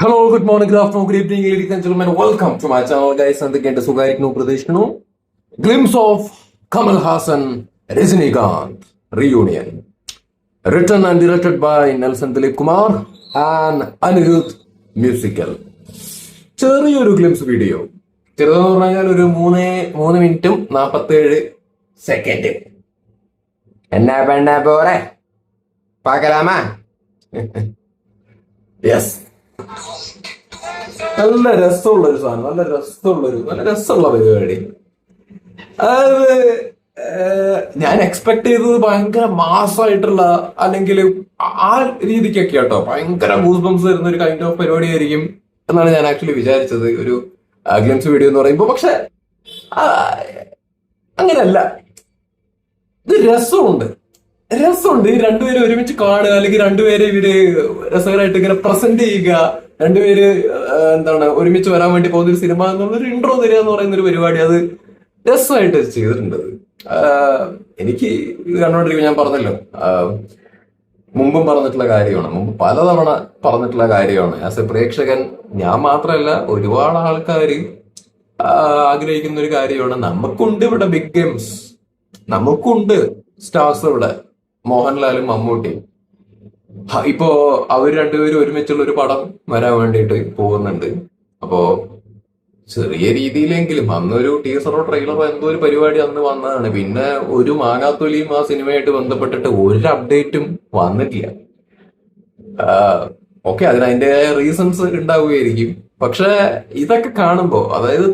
Hello, good morning, good afternoon, good evening, ladies and gentlemen, welcome to my channel guys. എന്തൊക്കെയുണ്ട്? സുഖമായിരിക്കുന്നു പ്രതീക്ഷിക്കുന്നു. Glimpse of Kamal Haasan Rajinikanth reunion, written and directed by Nelson Dilip Kumar and Anirudh musical. ചെറിയൊരു glimpse video, ചെറുതെന്ന് പറഞ്ഞാൽ ഒരു 3 മിനിറ്റും 47 second. എന്നാ പെണ്ണ പോരെ പാക്കലാമാ? യെസ്, നല്ല രസമുള്ള ഒരു സാധനം, നല്ല രസമുള്ള പരിപാടി. അതായത് ഞാൻ എക്സ്പെക്ട് ചെയ്തത് ഭയങ്കര മാസമായിട്ടുള്ള, അല്ലെങ്കിൽ ആ രീതിക്കൊക്കെ കേട്ടോ, ഭയങ്കര ഗൂസ് ബംസ് വരുന്ന ഒരു കൈൻഡ് ഓഫ് പരിപാടി ആയിരിക്കും എന്നാണ് ഞാൻ ആക്ച്വലി വിചാരിച്ചത് ഒരു ഗ്ലിംസ് വീഡിയോ എന്ന് പറയുമ്പോൾ. പക്ഷെ അങ്ങനെയല്ല, ഇത് രസമുണ്ട്. ഈ രണ്ടുപേരും ഒരുമിച്ച് കാണുക, അല്ലെങ്കിൽ രണ്ടുപേരെ ഇവര് രസകരമായിട്ട് ഇങ്ങനെ പ്രസന്റ് ചെയ്യുക, രണ്ടുപേര് ഒരുമിച്ച് വരാൻ വേണ്ടി പോകുന്ന ഒരു സിനിമ എന്നുള്ളൊരു ഇൻട്രോ തരിക എന്ന് പറയുന്ന ഒരു പരിപാടി, അത് രസമായിട്ട് ചെയ്തിട്ടുണ്ട്. എനിക്ക് ഇത് കണ്ടുകൊണ്ടിരിക്കുമ്പോൾ ഞാൻ പറഞ്ഞല്ലോ, മുമ്പും പറഞ്ഞിട്ടുള്ള കാര്യമാണ്, മുമ്പ് പലതവണ പറഞ്ഞിട്ടുള്ള കാര്യമാണ്. ആസ് എ പ്രേക്ഷകൻ ഞാൻ മാത്രമല്ല, ഒരുപാട് ആൾക്കാർ ആഗ്രഹിക്കുന്ന ഒരു കാര്യമാണ്. നമുക്കുണ്ട് ഇവിടെ ബിഗ് ഗെയിംസ്, നമുക്കുണ്ട് സ്റ്റാർസ് ഇവിടെ, മോഹൻലാലും മമ്മൂട്ടിയും. ഇപ്പോ അവർ രണ്ടുപേരും ഒരുമിച്ചുള്ള ഒരു പടം വരാൻ വേണ്ടിയിട്ട് പോകുന്നുണ്ട്. അപ്പോ ചെറിയ രീതിയിലെങ്കിലും അന്നൊരു ടീസറോ ട്രെയിലറോ എന്തോ ഒരു പരിപാടി അന്ന് വന്നതാണ്. പിന്നെ ഒരു മാങ്ങാത്തൊലിയും ആ സിനിമയായിട്ട് ബന്ധപ്പെട്ടിട്ട് ഒരു അപ്ഡേറ്റും വന്നിട്ടില്ല. ഓക്കെ, അതിന്റെ റീസൺസ് ഉണ്ടാവുകയായിരിക്കും. പക്ഷെ ഇതൊക്കെ കാണുമ്പോ, അതായത്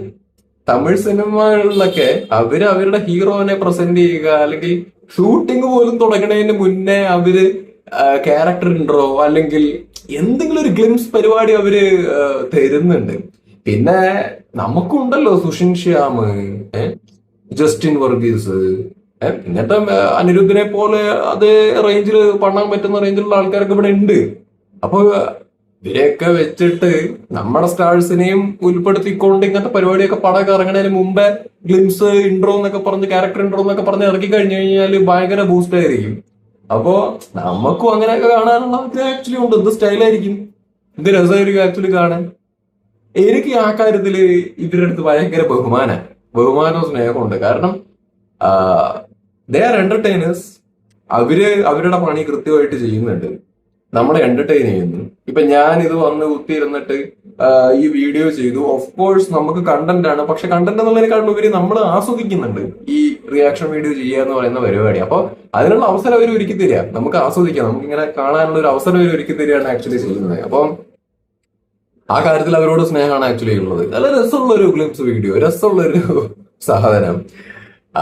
തമിഴ് സിനിമകളിലൊക്കെ അവരുടെ ഹീറോനെ പ്രസന്റ് ചെയ്യുക, അല്ലെങ്കിൽ ഷൂട്ടിംഗ് പോലും തുടങ്ങുന്നതിന് മുന്നേ അവര് ക്യാരക്ടർ ഇൻട്രോ അല്ലെങ്കിൽ എന്തെങ്കിലും ഒരു ഗ്ലിംസ് പരിപാടി അവര് തരുന്നുണ്ട്. പിന്നെ നമുക്കുണ്ടല്ലോ സുഷിൻ ശ്യാം, ജസ്റ്റിൻ വർഗീസ്, ഇങ്ങനത്തെ അനിരുദ്ധിനെ പോലെ അതേ റേഞ്ചിൽ പണ്ണാൻ പറ്റുന്ന റേഞ്ചിലുള്ള ആൾക്കാരൊക്കെ ഇവിടെ ഉണ്ട്. അപ്പൊ ഇവരെയൊക്കെ വെച്ചിട്ട് നമ്മുടെ സ്റ്റാർസിനെയും ഉൾപ്പെടുത്തിക്കൊണ്ട് ഇങ്ങനത്തെ പരിപാടിയൊക്കെ പടമൊക്കെ ഇറങ്ങുന്നതിന് മുമ്പേ ഗ്ലിംസ് ഇൻട്രോ എന്നൊക്കെ പറഞ്ഞ്, ക്യാരക്ടർ ഇൻട്രോ എന്നൊക്കെ പറഞ്ഞ് ഇറക്കി കഴിഞ്ഞു കഴിഞ്ഞാൽ ഭയങ്കര ബൂസ്റ്റ് ആയിരിക്കും. അപ്പോ നമുക്കും അങ്ങനെയൊക്കെ കാണാനുള്ള ആക്ച്വലി ഉണ്ട്. എന്ത് സ്റ്റൈലായിരിക്കും, എന്ത് രസമായിരിക്കും ആക്ച്വലി കാണാൻ. എനിക്ക് ആ കാര്യത്തില് ഇവരുടെ അടുത്ത് ഭയങ്കര ബഹുമാനവും സ്നേഹമുണ്ട്. കാരണം ദേ ആർ എന്റർടൈനേഴ്സ്. അവരുടെ പണി കൃത്യമായിട്ട് ചെയ്യുന്നുണ്ട്, നമ്മളെ എന്റർടൈൻ ചെയ്യുന്നു. ഇപ്പൊ ഞാൻ ഇത് വന്ന് കുത്തിയിരുന്നിട്ട് ഈ വീഡിയോ ചെയ്തു. ഓഫ് കോഴ്സ് നമുക്ക് കണ്ടന്റ് ആണ്, പക്ഷെ കണ്ടന്റ് എന്നുള്ളതിനെക്കാളും ഉപരി നമ്മൾ ആസ്വദിക്കുന്നുണ്ട് ഈ റിയാക്ഷൻ വീഡിയോ ചെയ്യുക എന്ന് പറയുന്ന പരിപാടി. അപ്പൊ അതിനുള്ള അവസരം അവർ ഒരുക്കി തരിക, നമുക്ക് ആസ്വദിക്കാം, നമുക്ക് ഇങ്ങനെ കാണാനുള്ള ഒരു അവസരം അവർ ഒരുക്കി തരികയാണ് ആക്ച്വലി ചെയ്യുന്നത്. അപ്പം ആ കാര്യത്തിൽ അവരോട് സ്നേഹമാണ് ആക്ച്വലി ഉള്ളത്. നല്ല രസമുള്ള ഒരു ഗ്ലിംസ് വീഡിയോ, രസമുള്ളൊരു സാധനം.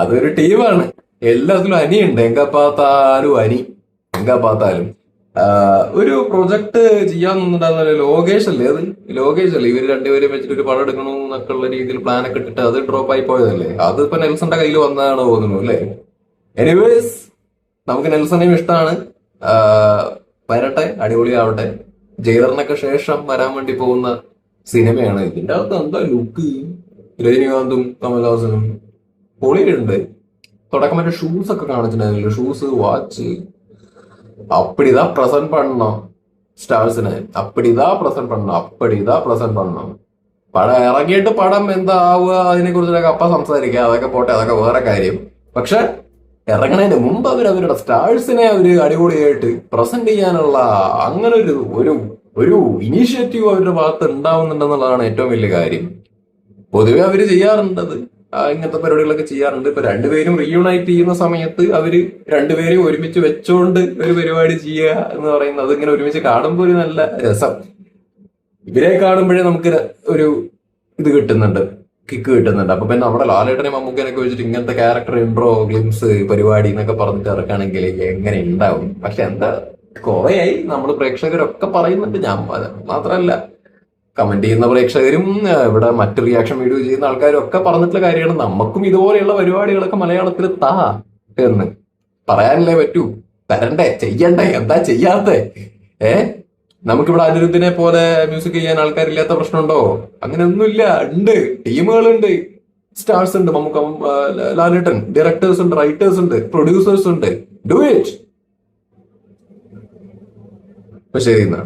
അതൊരു ടീമാണ്, എല്ലാത്തിലും അനിയുണ്ട്. എങ്ക പാത്താലും ഒരു പ്രൊജക്ട് ചെയ്യാൻ നിന്നിട്ടുണ്ടായിരുന്നല്ലോ, ലോകേഷ് അല്ലേ ഇവര് രണ്ടുപേരും വെച്ചിട്ട് ഒരു പടം എടുക്കണു എന്നൊക്കെ ഉള്ള രീതിയിൽ പ്ലാനൊക്കെ ഇട്ടിട്ട് അത് ഡ്രോപ്പ് ആയി പോയതല്ലേ. അത് ഇപ്പൊ നെൽസന്റെ കയ്യിൽ വന്നതാണ് തോന്നുന്നു അല്ലേ. എനിവേസ്, നമുക്ക് നെൽസനെയും ഇഷ്ടമാണ്, വരട്ടെ, അടിപൊളിയാവട്ടെ. ജയിലറിനൊക്കെ ശേഷം വരാൻ വേണ്ടി പോകുന്ന സിനിമയാണ്. ഇതിന്റെ അകത്ത് എന്താ ലുക്ക്, രജനീകാന്തും കമൽഹാസനും പൊളിയുണ്ട്. തുടക്കം മറ്റേ ഷൂസ് ഒക്കെ കാണിച്ചിട്ടുണ്ടായിരുന്നല്ലോ, ഷൂസ്, വാച്ച്. அப்படிதான் ப்ரெசென்ட் பண்ணணும் സ്റ്റാർസിനെ, அப்படிதான் ப்ரெசென்ட் பண்ணணும். പടം ഇറങ്ങിയിട്ട് പടം എന്താ ആവുക അതിനെ കുറിച്ചൊക്കെ അപ്പ സംസാരിക്കുക, അതൊക്കെ പോട്ടെ, അതൊക്കെ വേറെ കാര്യം. പക്ഷെ ഇറങ്ങണതിന് മുമ്പ് അവരുടെ സ്റ്റാർസിനെ അടിപൊളിയായിട്ട് പ്രസന്റ് ചെയ്യാനുള്ള അങ്ങനെ ഒരു ഇനീഷ്യേറ്റീവ് അവരുടെ ഭാഗത്ത് ഉണ്ടാവുന്നുണ്ടെന്നുള്ളതാണ് ഏറ്റവും വലിയ കാര്യം. പൊതുവെ അവര് ചെയ്യാറുണ്ടത്, ഇങ്ങനത്തെ പരിപാടികളൊക്കെ ചെയ്യാറുണ്ട്. ഇപ്പൊ രണ്ടുപേരും റീയൂണൈറ്റ് ചെയ്യുന്ന സമയത്ത് അവര് രണ്ടുപേരും ഒരുമിച്ച് വെച്ചോണ്ട് ഒരു പരിപാടി ചെയ്യുക എന്ന് പറയുന്നത്, ഇങ്ങനെ ഒരുമിച്ച് കാണുമ്പോൾ ഒരു നല്ല രസം. ഇവരെ കാണുമ്പോഴേ നമുക്ക് ഒരു ഇത് കിട്ടുന്നുണ്ട്, കിക്ക് കിട്ടുന്നുണ്ട്. അപ്പൊ പിന്നെ നമ്മുടെ ലാലേട്ടനെ മമ്മൂക്കനൊക്കെ വെച്ചിട്ട് ഇങ്ങനത്തെ ക്യാരക്ടർ ഇൻട്രോ, ഗ്ലിംസ് പരിപാടി എന്നൊക്കെ പറഞ്ഞിട്ട് ഇറക്കുകയാണെങ്കിൽ എങ്ങനെ ഉണ്ടാവും. പക്ഷെ എന്താ, കുറെയായി നമ്മൾ പ്രേക്ഷകരൊക്കെ പറയുന്നുണ്ട്, ഞാൻ മാത്രമല്ല, കമന്റ് ചെയ്യുന്ന പ്രേക്ഷകരും ഇവിടെ മറ്റ് റിയാക്ഷൻ വീഡിയോ ചെയ്യുന്ന ആൾക്കാരും ഒക്കെ പറഞ്ഞിട്ടുള്ള കാര്യമാണ്, നമുക്കും ഇതുപോലെയുള്ള പരിപാടികളൊക്കെ മലയാളത്തിൽ എന്ന് പറയാനല്ലേ പറ്റൂ. തരണ്ടേ, ചെയ്യണ്ടേ, എന്താ ചെയ്യാത്തേ? നമുക്കിവിടെ അനിരുദ്ധിനെ പോലെ മ്യൂസിക് ചെയ്യാൻ ആൾക്കാരില്ലാത്ത പ്രശ്നമുണ്ടോ? അങ്ങനെ ഒന്നുമില്ല, ഉണ്ട്, ടീമുകളുണ്ട്, സ്റ്റാർസ് ഉണ്ട്, നമുക്ക് ലാലേട്ടൻ, ഡയറക്ടേഴ്സ് ഉണ്ട്, റൈറ്റേഴ്സ് ഉണ്ട്, പ്രൊഡ്യൂസേഴ്സ് ഉണ്ട്. Do it. അപ്പൊ ശരി എന്നാ.